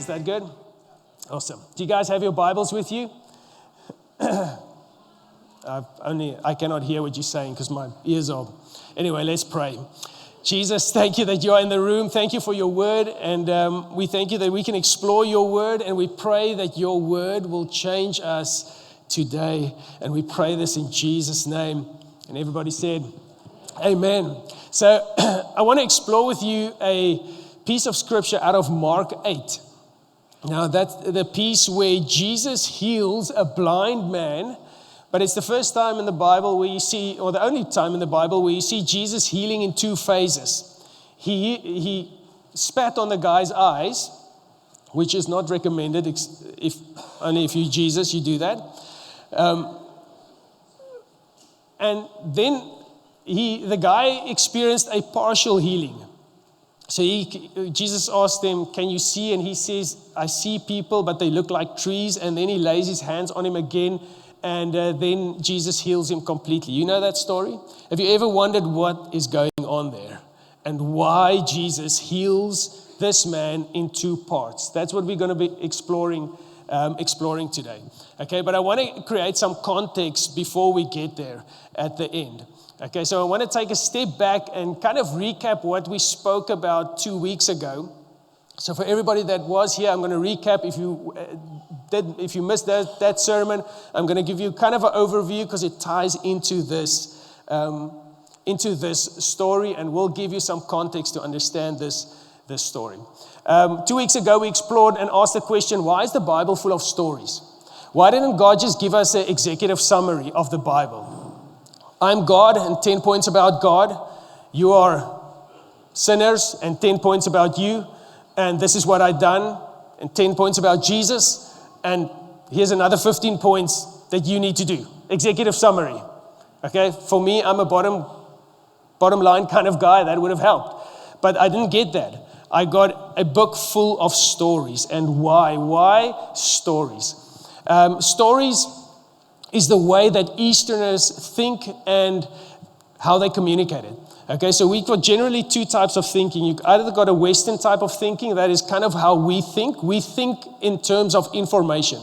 Is that good? Awesome. Do you guys have your Bibles with you? I cannot hear what you're saying because my ears are. Anyway, let's pray. Jesus, thank you that you are in the room. Thank you for your word. And we thank you that we can explore your word. And we pray that your word will change us today. And we pray this in Jesus' name. And everybody said, amen. So I want to explore with you a piece of scripture out of Mark 8. Now, that's the piece where Jesus heals a blind man. But it's the first time in the Bible where you see, or the only time in the Bible where you see Jesus healing in two phases. He spat on the guy's eyes, which is not recommended. If only if you're Jesus, you do that. And then the guy experienced a partial healing. So Jesus asked him, can you see? And he says, I see people, but they look like trees. And then he lays his hands on him again. And then Jesus heals him completely. You know that story? Have you ever wondered what is going on there? And why Jesus heals this man in two parts? That's what we're going to be exploring today. Okay, but I want to create some context before we get there at the end. Okay, so I want to take a step back and kind of recap what we spoke about 2 weeks ago. So for everybody that was here, I'm going to recap. If you missed that sermon, I'm going to give you kind of an overview because it ties into this story, and we'll give you some context to understand this story. 2 weeks ago, we explored and asked the question, why is the Bible full of stories? Why didn't God just give us an executive summary of the Bible? I'm God, and 10 points about God. You are sinners, and 10 points about you. And this is what I've done, and 10 points about Jesus. And here's another 15 points that you need to do. Executive summary. Okay, for me, I'm a bottom line kind of guy. That would have helped. But I didn't get that. I got a book full of stories. And why? Why stories? Stories is the way that Easterners think and how they communicate it. Okay, so we've got generally two types of thinking. You've either got a Western type of thinking, that is kind of how we think. We think in terms of information.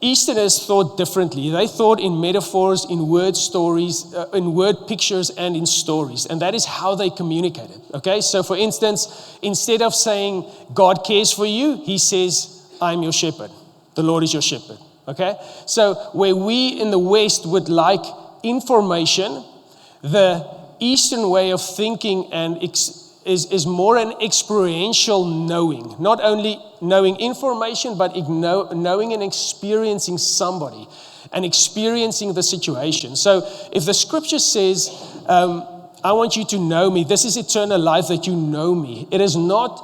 Easterners thought differently. They thought in metaphors, in word stories, in word pictures, and in stories. And that is how they communicated. Okay, so for instance, instead of saying, God cares for you, he says, I'm your shepherd. The Lord is your shepherd. Okay, so where we in the West would like information, the Eastern way of thinking and is more an experiential knowing. Not only knowing information, but knowing and experiencing somebody and experiencing the situation. So if the scripture says, I want you to know me, this is eternal life that you know me. It is not,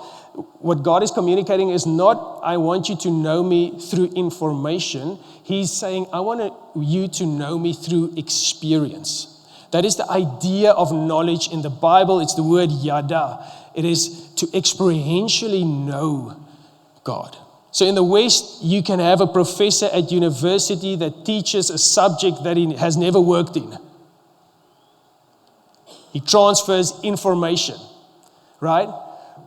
what God is communicating is not, I want you to know me through information. He's saying, I want you to know me through experience. That is the idea of knowledge in the Bible. It's the word yada. It is to experientially know God. So in the West, you can have a professor at university that teaches a subject that he has never worked in. He transfers information, right?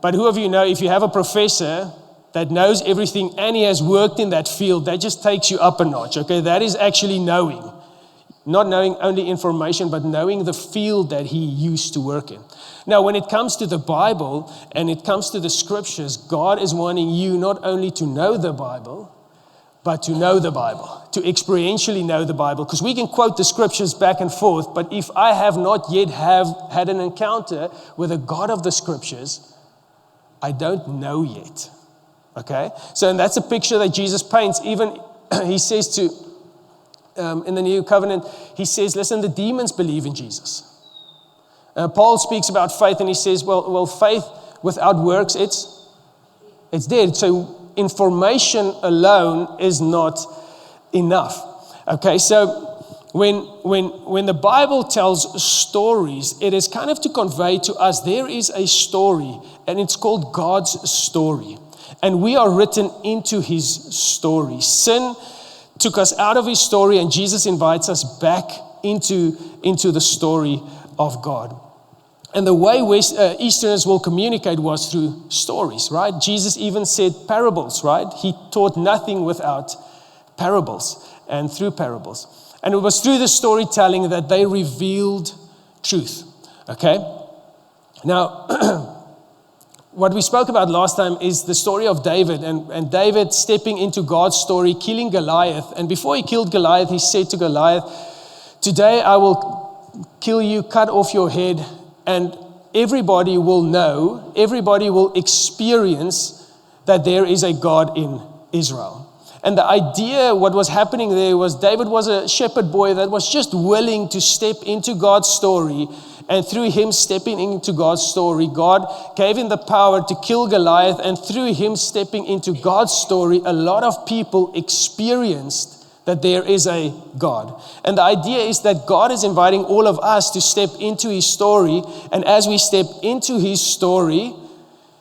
But who of you know, if you have a professor that knows everything and he has worked in that field, that just takes you up a notch, okay? That is actually knowing. Not knowing only information, but knowing the field that he used to work in. Now, when it comes to the Bible and it comes to the scriptures, God is wanting you not only to know the Bible, but to know the Bible, to experientially know the Bible. Because we can quote the scriptures back and forth, but if I have not yet had an encounter with the God of the scriptures, I don't know yet. Okay? So, and that's a picture that Jesus paints. Even he says to in the New Covenant, he says, listen, the demons believe in Jesus. Paul speaks about faith and he says, well, faith without works, it's dead. So information alone is not enough. Okay, so when the Bible tells stories, it is kind of to convey to us there is a story, and it's called God's story. And we are written into his story. Sin took us out of his story, and Jesus invites us back into the story of God. And the way Easterners will communicate was through stories, right? Jesus even said parables, right? He taught nothing without parables and through parables. And it was through the storytelling that they revealed truth, okay? Now, what we spoke about last time is the story of David and David stepping into God's story, killing Goliath. And before he killed Goliath, he said to Goliath, "Today I will kill you, cut off your head, and everybody will know, everybody will experience that there is a God in Israel." And the idea, what was happening there was David was a shepherd boy that was just willing to step into God's story. And through him stepping into God's story, God gave him the power to kill Goliath. And through him stepping into God's story, a lot of people experienced that there is a God. And the idea is that God is inviting all of us to step into his story. And as we step into his story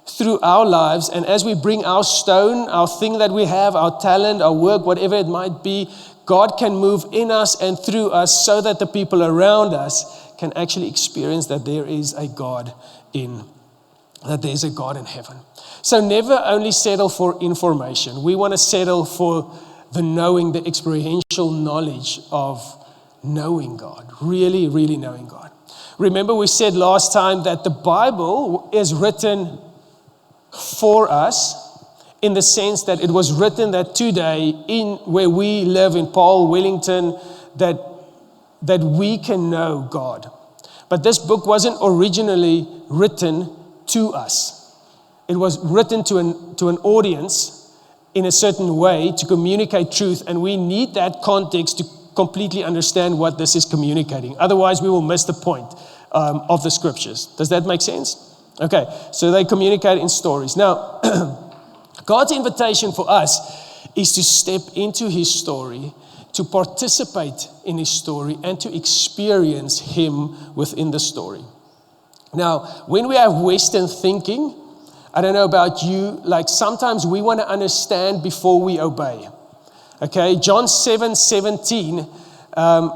through our lives, and as we bring our stone, our thing that we have, our talent, our work, whatever it might be, God can move in us and through us so that the people around us can actually experience that there is a God in heaven. So never only settle for information. We want to settle for the knowing, the experiential knowledge of knowing God, really, really knowing God. Remember we said last time that the Bible is written for us in the sense that it was written that today in where we live in Paul, Wellington, that we can know God. But this book wasn't originally written to us. It was written to an audience in a certain way to communicate truth, and we need that context to completely understand what this is communicating. Otherwise, we will miss the point of the scriptures. Does that make sense? Okay, so they communicate in stories. Now, God's invitation for us is to step into his story, to participate in his story, and to experience him within the story. Now, when we have Western thinking, I don't know about you, like sometimes we want to understand before we obey. Okay, John 7:17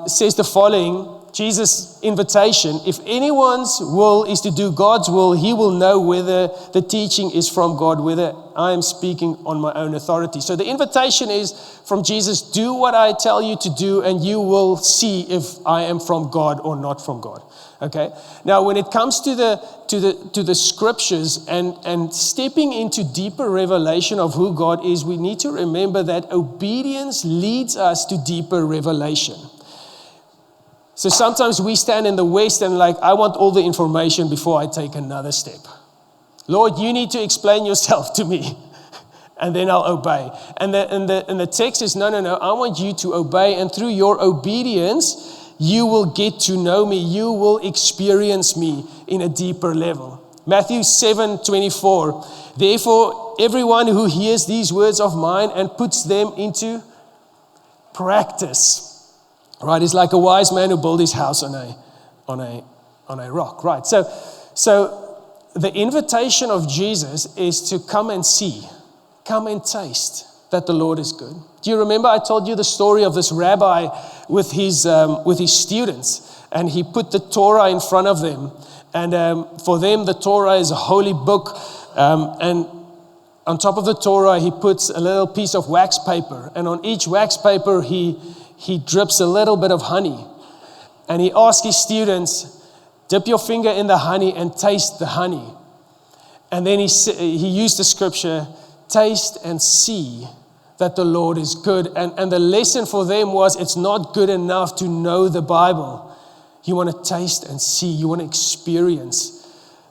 says the following, Jesus' invitation: if anyone's will is to do God's will, he will know whether the teaching is from God, whether I am speaking on my own authority. So the invitation is from Jesus: do what I tell you to do, and you will see if I am from God or not from God. Okay. Now, when it comes to the scriptures and stepping into deeper revelation of who God is, we need to remember that obedience leads us to deeper revelation. So sometimes we stand in the West and like, I want all the information before I take another step. Lord, you need to explain yourself to me, and then I'll obey. And the text is, no, I want you to obey, and through your obedience, you will get to know me. You will experience me in a deeper level. Matthew 7:24. Therefore, everyone who hears these words of mine and puts them into practice, right, is like a wise man who built his house on a rock, right? So the invitation of Jesus is to come and see, come and taste that the Lord is good. Do you remember I told you the story of this rabbi with his students, and he put the Torah in front of them, and for them the Torah is a holy book, and on top of the Torah he puts a little piece of wax paper, and on each wax paper he drips a little bit of honey, and he asks his students, dip your finger in the honey and taste the honey. And then he used the scripture, taste and see that the Lord is good. And the lesson for them was, it's not good enough to know the Bible. You want to taste and see. You want to experience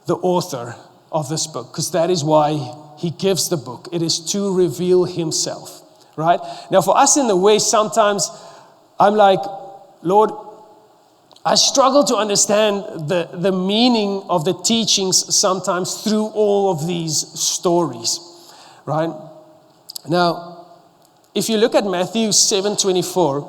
the author of this book, because that is why he gives the book. It is to reveal himself, right? Now, for us in the West, sometimes I'm like, Lord, I struggle to understand the meaning of the teachings sometimes through all of these stories, right? Now, if you look at Matthew 7:24,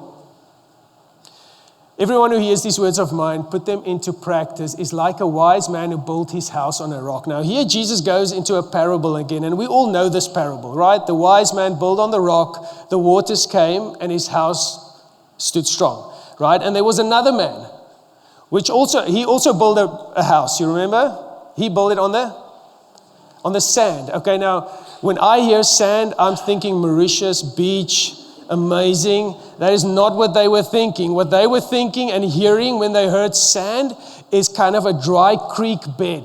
everyone who hears these words of mine, put them into practice, is like a wise man who built his house on a rock. Now, here Jesus goes into a parable again, and we all know this parable, right? The wise man built on the rock, the waters came, and his house stood strong, right? And there was another man He also built a house. You remember? He built it on the sand. Okay, now when I hear sand, I'm thinking Mauritius beach, amazing. That is not what they were thinking. What they were thinking and hearing when they heard sand is kind of a dry creek bed.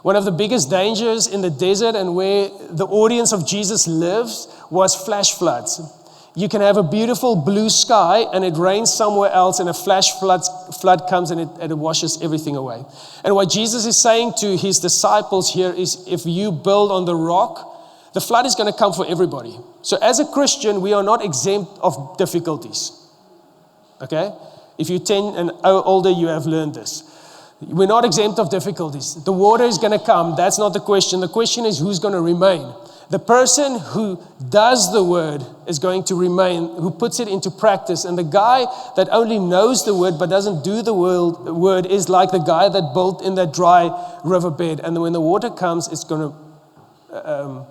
One of the biggest dangers in the desert and where the audience of Jesus lives was flash floods. You can have a beautiful blue sky and it rains somewhere else and a flash flood comes and it washes everything away. And what Jesus is saying to his disciples here is, if you build on the rock, the flood is going to come for everybody. So as a Christian, we are not exempt of difficulties. Okay? If you're 10 and older, you have learned this. We're not exempt of difficulties. The water is going to come. That's not the question. The question is, who's going to remain? The person who does the word is going to remain, who puts it into practice. And the guy that only knows the word but doesn't do the word is like the guy that built in that dry riverbed. And when the water comes, it's going to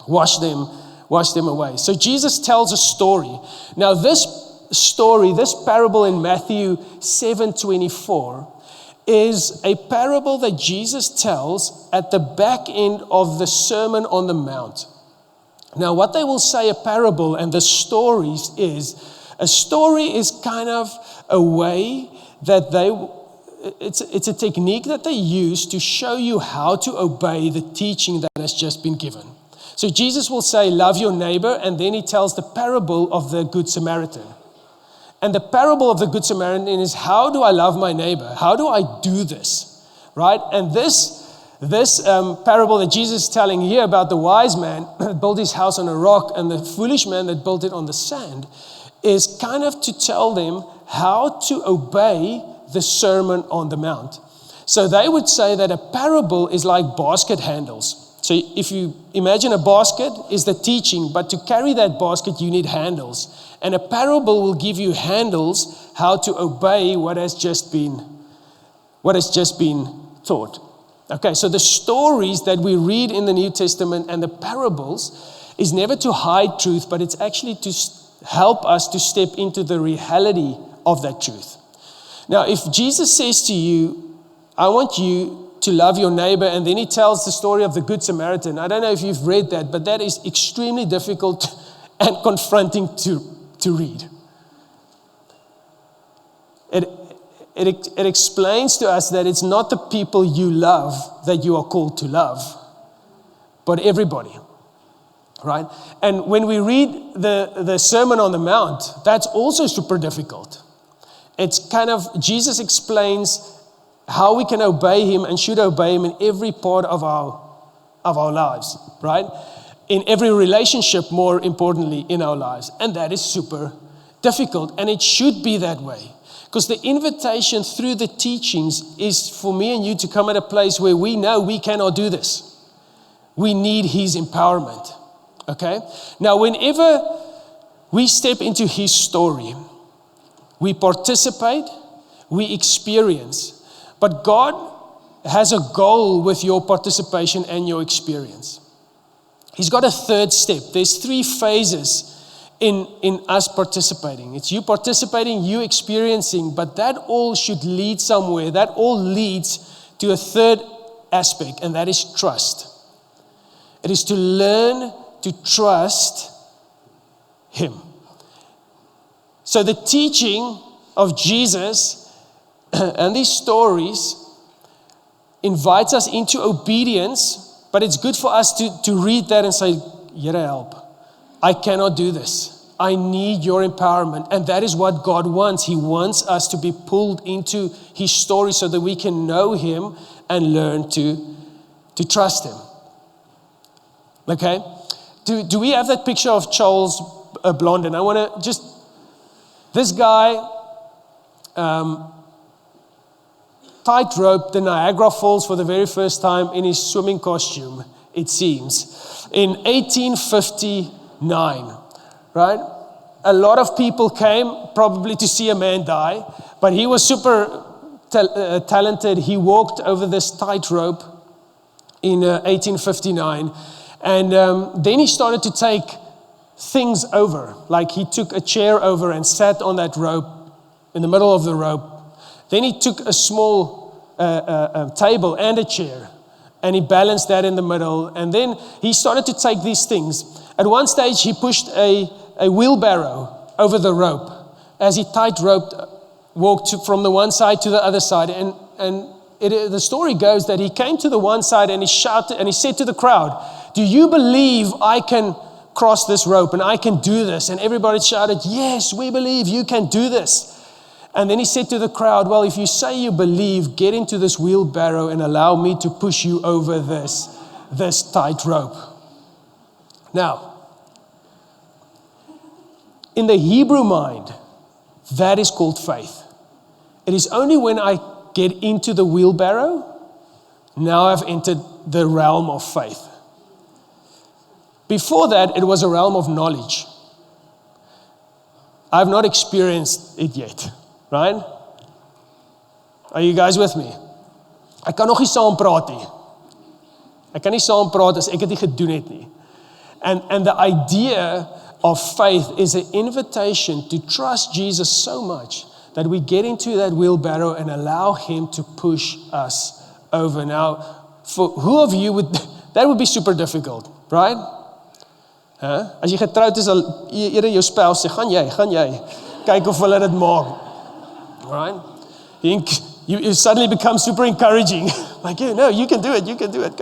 wash them away. So Jesus tells a story. Now this story, this parable in Matthew 7:24, is a parable that Jesus tells at the back end of the Sermon on the Mount. Now, what they will say a parable and the stories is, a story is kind of a way that it's a technique that they use to show you how to obey the teaching that has just been given. So Jesus will say, love your neighbor, and then he tells the parable of the Good Samaritan. And the parable of the Good Samaritan is, how do I love my neighbor? How do I do this? Right? And this parable that Jesus is telling here about the wise man that built his house on a rock and the foolish man that built it on the sand is kind of to tell them how to obey the Sermon on the Mount. So they would say that a parable is like basket handles. So if you imagine a basket is the teaching, but to carry that basket, you need handles. And a parable will give you handles how to obey what has just been taught. Okay, so the stories that we read in the New Testament and the parables is never to hide truth, but it's actually to help us to step into the reality of that truth. Now, if Jesus says to you, I want you to love your neighbor, and then he tells the story of the Good Samaritan. I don't know if you've read that, but that is extremely difficult and confronting to read. It explains to us that it's not the people you love that you are called to love, but everybody, right? And when we read the Sermon on the Mount, that's also super difficult. It's kind of, Jesus explains how we can obey him and should obey him in every part of our lives, right? In every relationship, more importantly, in our lives. And that is super difficult. And it should be that way. Because the invitation through the teachings is for me and you to come at a place where we know we cannot do this. We need his empowerment. Okay? Now, whenever we step into his story, we participate, we experience. But God has a goal with your participation and your experience. He's got a third step. There's 3 phases in us participating. It's you participating, you experiencing, but that all should lead somewhere. That all leads to a third aspect, and that is trust. It is to learn to trust him. So the teaching of Jesus and these stories invites us into obedience. But it's good for us to read that and say, Here, help. I cannot do this. I need your empowerment. And that is what God wants. He wants us to be pulled into his story so that we can know him and learn to trust him. Okay? Do we have that picture of Charles Blondin? I want to this guy tightrope the Niagara Falls for the very first time in his swimming costume, it seems, in 1859, right? A lot of people came probably to see a man die, but he was super talented. He walked over this tightrope in 1859, and then he started to take things over, like he took a chair over and sat on that rope in the middle of the rope. Then he took a small table and a chair, and he balanced that in the middle. And then he started to take these things. At one stage, he pushed a wheelbarrow over the rope as he tight-roped, walked from the one side to the other side. And the story goes that he came to the one side and he shouted and he said to the crowd, "Do you believe I can cross this rope and I can do this?" And everybody shouted, "Yes, we believe you can do this." And then he said to the crowd, "Well, if you say you believe, get into this wheelbarrow and allow me to push you over this tight rope." Now, in the Hebrew mind, that is called faith. It is only when I get into the wheelbarrow, now I've entered the realm of faith. Before that, it was a realm of knowledge. I've not experienced it yet, right? Are you guys with me? Ek kan nog nie saam praat nie. Ek kan nie saam praat as ek dit nie gedoen het nie. And the idea of faith is an invitation to trust Jesus so much that we get into that wheelbarrow and allow him to push us over. Now, for who of you that would be super difficult, right? As jy getroud is, al eerder jou spouse sê, gaan jy, kyk of hulle dit maak. Right? You suddenly become super encouraging. Like, no, you can do it,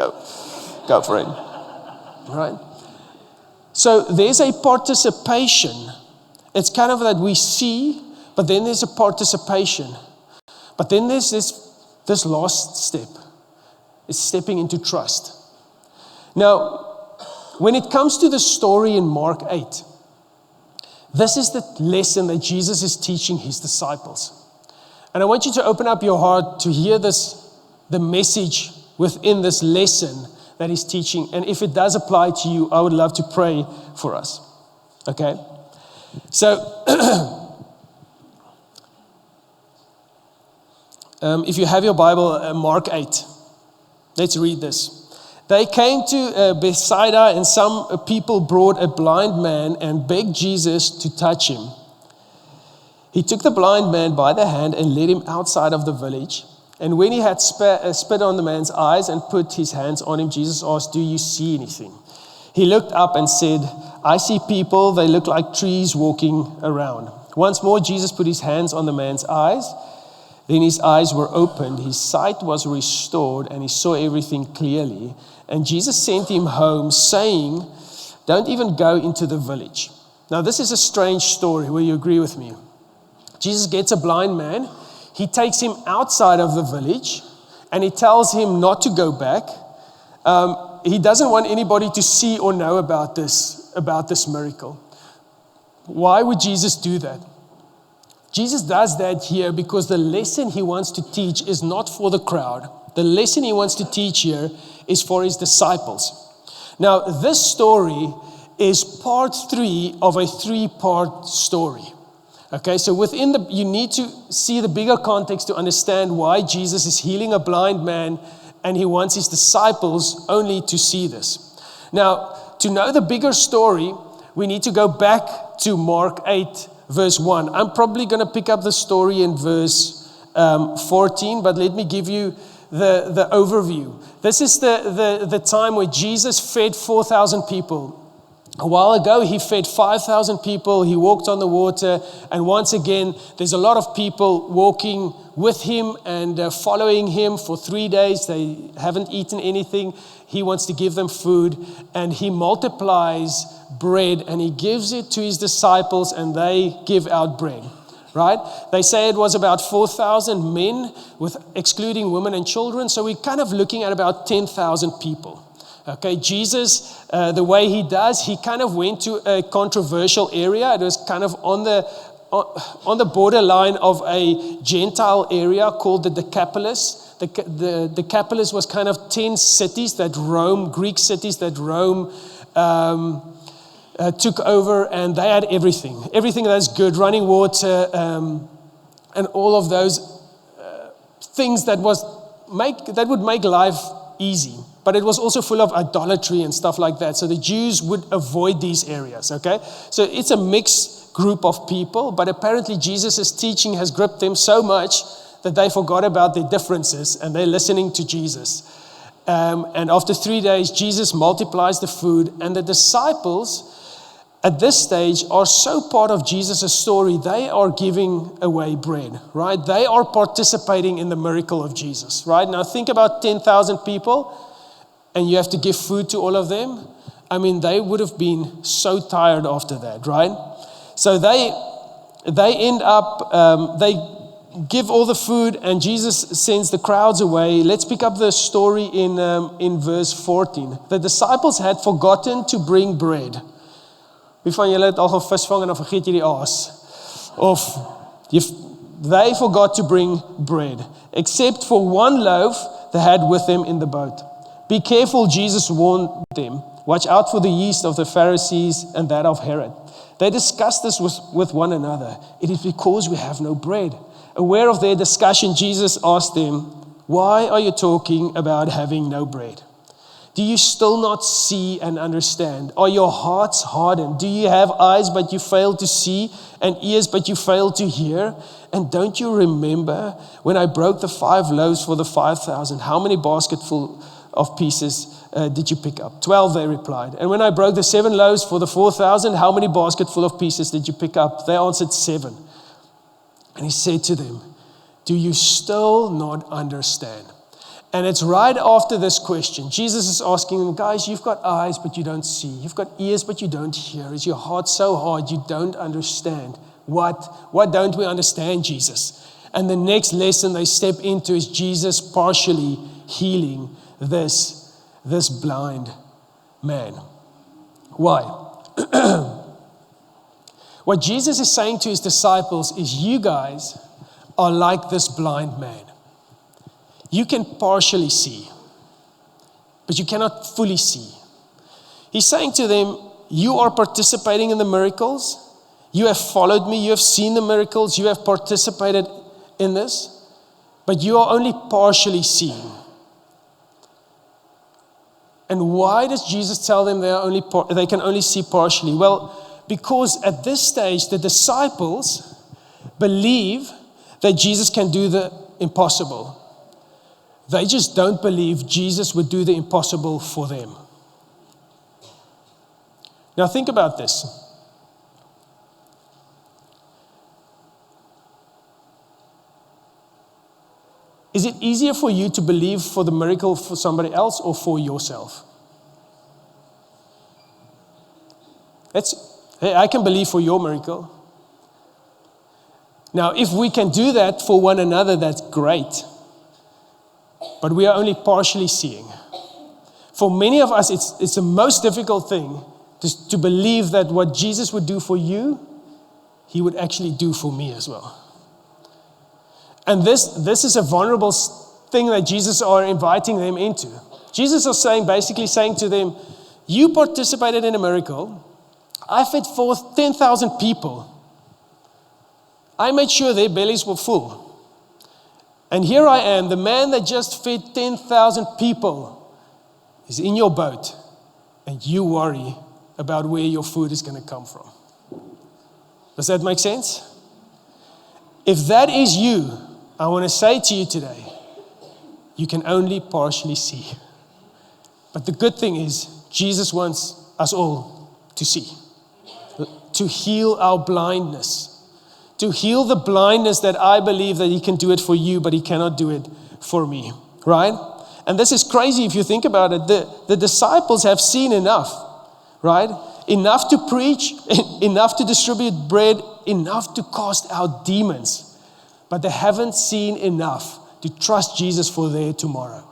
go for it. Right? So there's a participation. It's kind of that we see, but then there's a participation. But then there's this last step. It's stepping into trust. Now, when it comes to the story in Mark 8, this is the lesson that Jesus is teaching his disciples. And I want you to open up your heart to hear the message within this lesson that he's teaching. And if it does apply to you, I would love to pray for us. Okay? So, if you have your Bible, Mark 8, let's read this. They came to Bethsaida, and some people brought a blind man and begged Jesus to touch him. He took the blind man by the hand and led him outside of the village. And when he had spit on the man's eyes and put his hands on him, Jesus asked, "Do you see anything?" He looked up and said, "I see people. They look like trees walking around." Once more, Jesus put his hands on the man's eyes. Then his eyes were opened, his sight was restored, and he saw everything clearly. And Jesus sent him home, saying, "Don't even go into the village." Now, this is a strange story. Will you agree with me? Jesus gets a blind man. He takes him outside of the village, and he tells him not to go back. He doesn't want anybody to see or know about this miracle. Why would Jesus do that? Jesus does that here because the lesson he wants to teach is not for the crowd. The lesson he wants to teach here is for his disciples. Now, this story is part 3 of a 3-part story. Okay, so you need to see the bigger context to understand why Jesus is healing a blind man, and he wants his disciples only to see this. Now, to know the bigger story, we need to go back to Mark 8, verse 1. I'm probably going to pick up the story in verse 14, but let me give you the overview. This is the time where Jesus fed 4,000 people. A while ago, he fed 5,000 people. He walked on the water. And once again, there's a lot of people walking with him and following him for 3 days. They haven't eaten anything. He wants to give them food. And he multiplies bread and he gives it to his disciples, and they give out bread. Right? They say it was about 4,000 men, excluding women and children. So we're kind of looking at about 10,000 people. Okay, Jesus, the way he does, he kind of went to a controversial area. It was kind of on the borderline of a Gentile area called the Decapolis. The Decapolis was kind of 10 cities that Rome, Greek cities that Rome took over, and they had everything that's good, running water, and all of those things that would make life easy. But it was also full of idolatry and stuff like that. So the Jews would avoid these areas, okay? So it's a mixed group of people, but apparently Jesus' teaching has gripped them so much that they forgot about their differences and they're listening to Jesus. And after 3 days, Jesus multiplies the food, and the disciples at this stage are so part of Jesus' story, they are giving away bread, right? They are participating in the miracle of Jesus, right? Now think about 10,000 people, and you have to give food to all of them. I mean, they would have been so tired after that, right? So they end up, they give all the food, and Jesus sends the crowds away. Let's pick up the story in verse 14. The disciples had forgotten to bring bread. Wie van julle het al gaan visvang en dan vergeet jy die aas? Of they forgot to bring bread, except for one loaf they had with them in the boat. Be careful, Jesus warned them. Watch out for the yeast of the Pharisees and that of Herod. They discussed this with one another. It is because we have no bread. Aware of their discussion, Jesus asked them, why are you talking about having no bread? Do you still not see and understand? Are your hearts hardened? Do you have eyes but you fail to see, and ears but you fail to hear? And don't you remember when I broke the 5 loaves for the 5,000? How many basketful of pieces did you pick up? 12, they replied. And when I broke the 7 loaves for the 4,000, how many basketful of pieces did you pick up? They answered 7. And he said to them, do you still not understand? And it's right after this question. Jesus is asking them, guys, you've got eyes, but you don't see. You've got ears, but you don't hear. Is your heart so hard you don't understand? What don't we understand, Jesus? And the next lesson they step into is Jesus partially healing this blind man. Why? What Jesus is saying to his disciples is, you guys are like this blind man. You can partially see, but you cannot fully see. He's saying to them, you are participating in the miracles. You have followed me. You have seen the miracles. You have participated in this, but you are only partially seeing. And why does Jesus tell them they can only see partially? Well, because at this stage, the disciples believe that Jesus can do the impossible. They just don't believe Jesus would do the impossible for them. Now think about this. Is it easier for you to believe for the miracle for somebody else or for yourself? Hey, I can believe for your miracle. Now, if we can do that for one another, that's great. But we are only partially seeing. For many of us, it's the most difficult thing to believe that what Jesus would do for you, he would actually do for me as well. And this is a vulnerable thing that Jesus are inviting them into. Jesus is basically saying to them, you participated in a miracle. I fed forth 10,000 people. I made sure their bellies were full. And here I am, the man that just fed 10,000 people is in your boat, and you worry about where your food is going to come from. Does that make sense? If that is you, I want to say to you today, you can only partially see. But the good thing is, Jesus wants us all to see, to heal our blindness. To heal the blindness that I believe that he can do it for you, but he cannot do it for me, right? And this is crazy if you think about it. The disciples have seen enough, right? Enough to preach, enough to distribute bread, enough to cast out demons. But they haven't seen enough to trust Jesus for their tomorrow,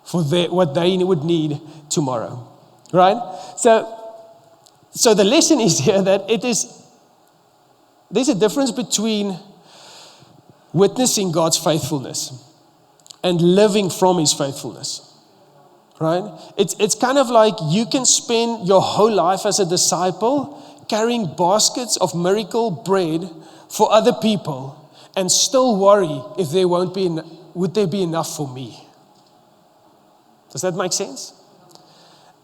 for what they would need tomorrow, right? So the lesson is here that there's a difference between witnessing God's faithfulness and living from his faithfulness, right? It's kind of like you can spend your whole life as a disciple carrying baskets of miracle bread for other people and still worry if would there be enough for me. Does that make sense?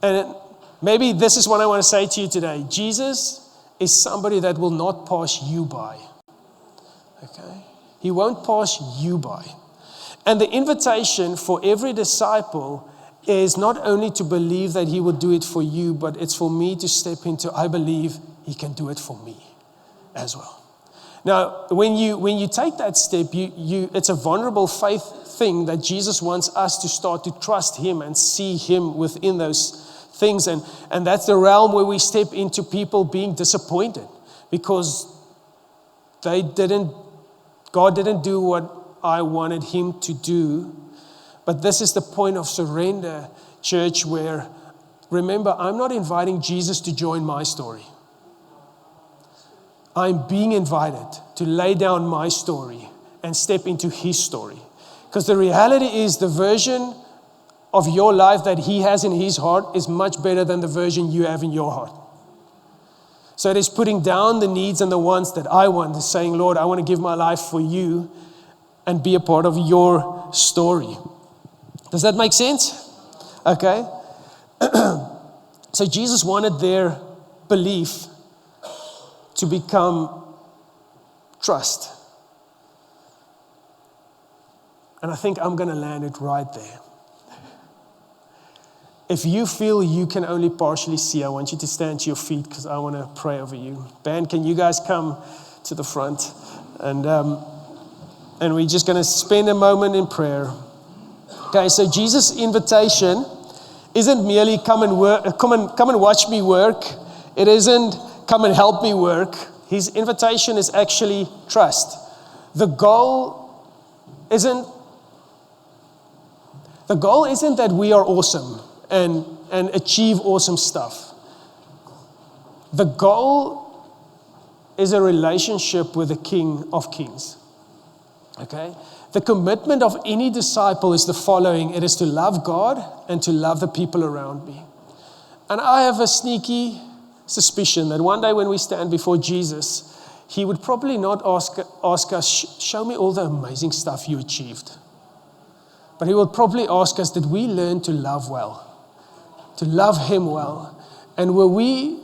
And maybe this is what I want to say to you today. Jesus is somebody that will not pass you by. Okay? He won't pass you by. And the invitation for every disciple is not only to believe that he will do it for you, but it's for me to step into, I believe he can do it for me as well. Now, when you take that step, it's a vulnerable faith thing that Jesus wants us to start to trust him and see him within those things. And that's the realm where we step into people being disappointed because God didn't do what I wanted him to do. But this is the point of surrender, church, where, remember, I'm not inviting Jesus to join my story. I'm being invited to lay down my story and step into his story. Because the reality is the version of your life that he has in his heart is much better than the version you have in your heart. So it is putting down the needs and the wants that I want, is saying, Lord, I want to give my life for you and be a part of your story. Does that make sense? Okay. So Jesus wanted their belief to become trust. And I think I'm going to land it right there. If you feel you can only partially see, I want you to stand to your feet because I want to pray over you. Band, can you guys come to the front? And we're just going to spend a moment in prayer. Okay, so Jesus' invitation isn't merely come and watch me work. It isn't come and help me work. His invitation is actually trust. The goal isn't that we are awesome and achieve awesome stuff. The goal is a relationship with the King of Kings. Okay? The commitment of any disciple is the following. It is to love God and to love the people around me. And I have a sneaky suspicion that one day when we stand before Jesus, he would probably not ask us, show me all the amazing stuff you achieved. But he will probably ask us, did we learn to love well? To love him well? And were we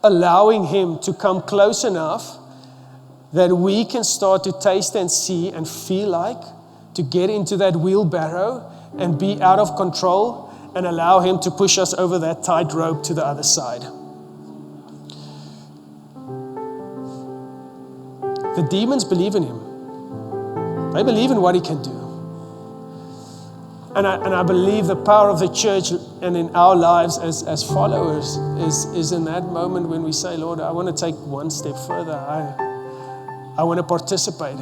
allowing him to come close enough that we can start to taste and see and feel like to get into that wheelbarrow and be out of control and allow him to push us over that tightrope to the other side? The demons believe in him. They believe in what he can do. And I believe the power of the church and in our lives as followers is in that moment when we say, Lord, I want to take one step further. I want to participate.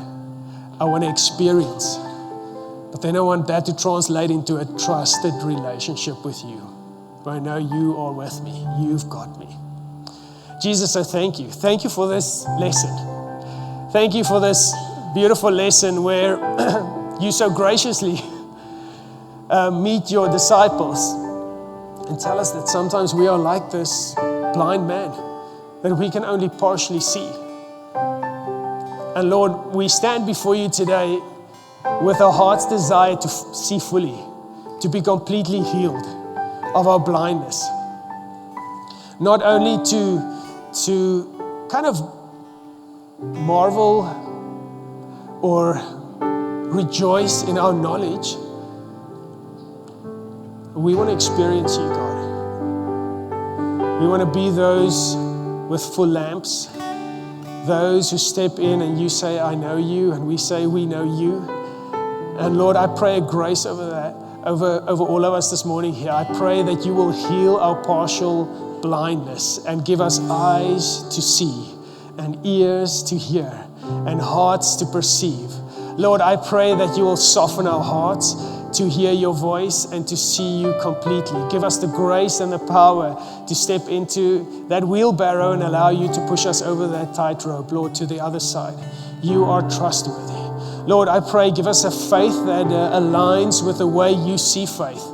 I want to experience. But then I want that to translate into a trusted relationship with you. Where I know you are with me. You've got me. Jesus, I thank you. Thank you for this lesson. Thank you for this beautiful lesson where you so graciously meet your disciples and tell us that sometimes we are like this blind man, that we can only partially see. And Lord, we stand before you today with our heart's desire to see fully, to be completely healed of our blindness. Not only to kind of marvel or rejoice in our knowledge. We want to experience you, God. We want to be those with full lamps, those who step in and you say, I know you, and we say, we know you. And Lord, I pray a grace over that, over all of us this morning here. I pray that you will heal our partial blindness and give us eyes to see and ears to hear and hearts to perceive. Lord, I pray that you will soften our hearts to hear your voice and to see you completely. Give us the grace and the power to step into that wheelbarrow and allow you to push us over that tightrope, Lord, to the other side. You are trustworthy. Lord, I pray, give us a faith that aligns with the way you see faith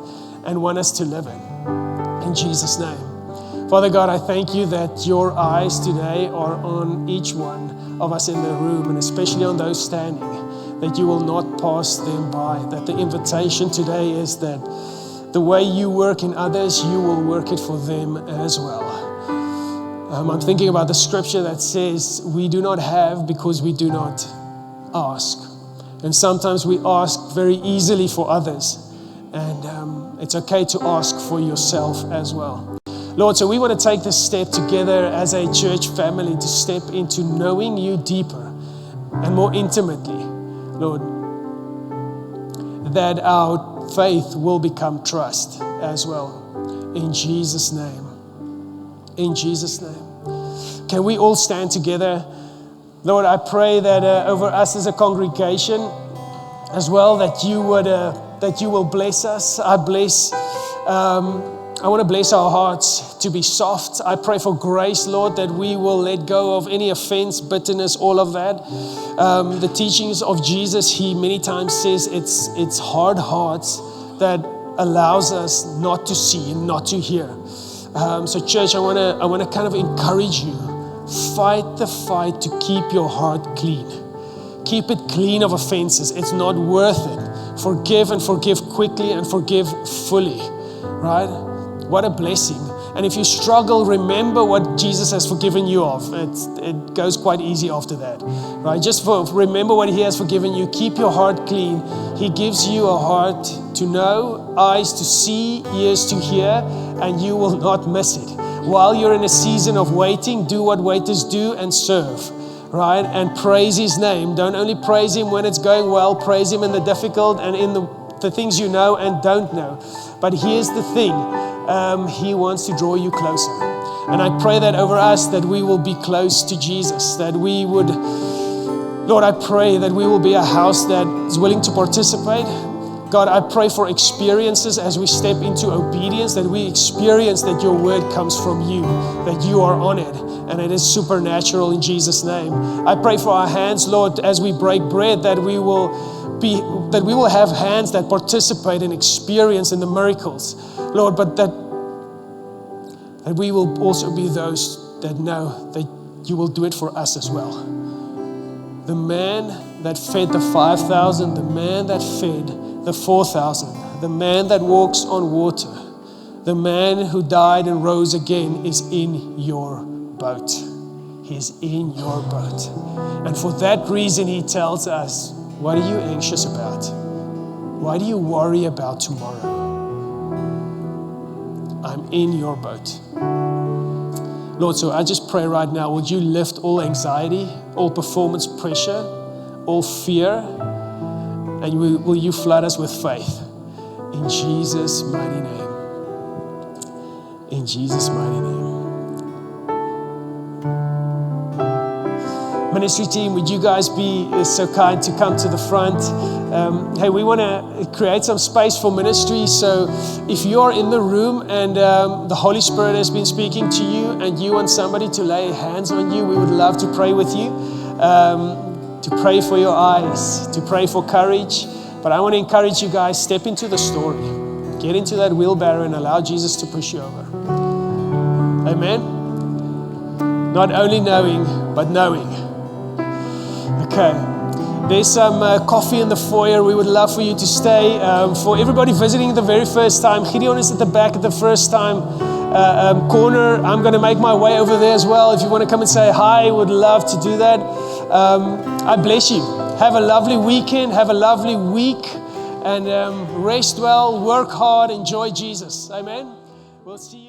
and want us to live in Jesus' name. Father God, I thank you that your eyes today are on each one of us in the room, and especially on those standing, that you will not pass them by, that the invitation today is that the way you work in others, you will work it for them as well. I'm thinking about the scripture that says, we do not have because we do not ask. And sometimes we ask very easily for others. And it's okay to ask for yourself as well. Lord, so we want to take this step together as a church family to step into knowing you deeper and more intimately, Lord, that our faith will become trust as well. In Jesus' name. In Jesus' name. Can we all stand together? Lord, I pray that over us as a congregation as well, that you will bless us. I want to bless our hearts to be soft. I pray for grace, Lord, that we will let go of any offense, bitterness, all of that. The teachings of Jesus, he many times says it's hard hearts that allows us not to see and not to hear. So church, I want to kind of encourage you. Fight the fight to keep your heart clean. Keep it clean of offenses. It's not worth it. Forgive and forgive quickly and forgive fully. Right? What a blessing. And if you struggle, remember what Jesus has forgiven you of. It goes quite easy after that. Right? Just remember what he has forgiven you. Keep your heart clean. He gives you a heart to know, eyes to see, ears to hear, and you will not miss it. While you're in a season of waiting, do what waiters do and serve. Right? And praise his name. Don't only praise him when it's going well, praise him in the difficult and in the things you know and don't know. But here's the thing, he wants to draw you closer. And I pray that over us, that we will be close to Jesus, that we would, Lord, I pray that we will be a house that is willing to participate. God, I pray for experiences as we step into obedience, that we experience that your word comes from you, that you are on it, and it is supernatural in Jesus' name. I pray for our hands, Lord, as we break bread, that we will have hands that participate and experience in the miracles, Lord, but that we will also be those that know that you will do it for us as well. The man that fed the 5,000, the man that fed the 4,000, the man that walks on water, the man who died and rose again is in your boat. He's in your boat. And for that reason, he tells us, what are you anxious about? Why do you worry about tomorrow? I'm in your boat. Lord, so I just pray right now, would you lift all anxiety, all performance pressure, all fear, and will you flood us with faith? In Jesus' mighty name. In Jesus' mighty name. Ministry team, would you guys be so kind to come to the front? Hey, we want to create some space for ministry. So if you're in the room and the Holy Spirit has been speaking to you and you want somebody to lay hands on you, we would love to pray with you, to pray for your eyes, to pray for courage. But I want to encourage you guys, step into the story. Get into that wheelbarrow and allow Jesus to push you over. Amen? Not only knowing, but knowing. Okay, there's some coffee in the foyer. We would love for you to stay. For everybody visiting the very first time, Gideon is at the back at the first time corner. I'm going to make my way over there as well. If you want to come and say hi, would love to do that. I bless you. Have a lovely weekend. Have a lovely week. And rest well, work hard, enjoy Jesus. Amen. We'll see you.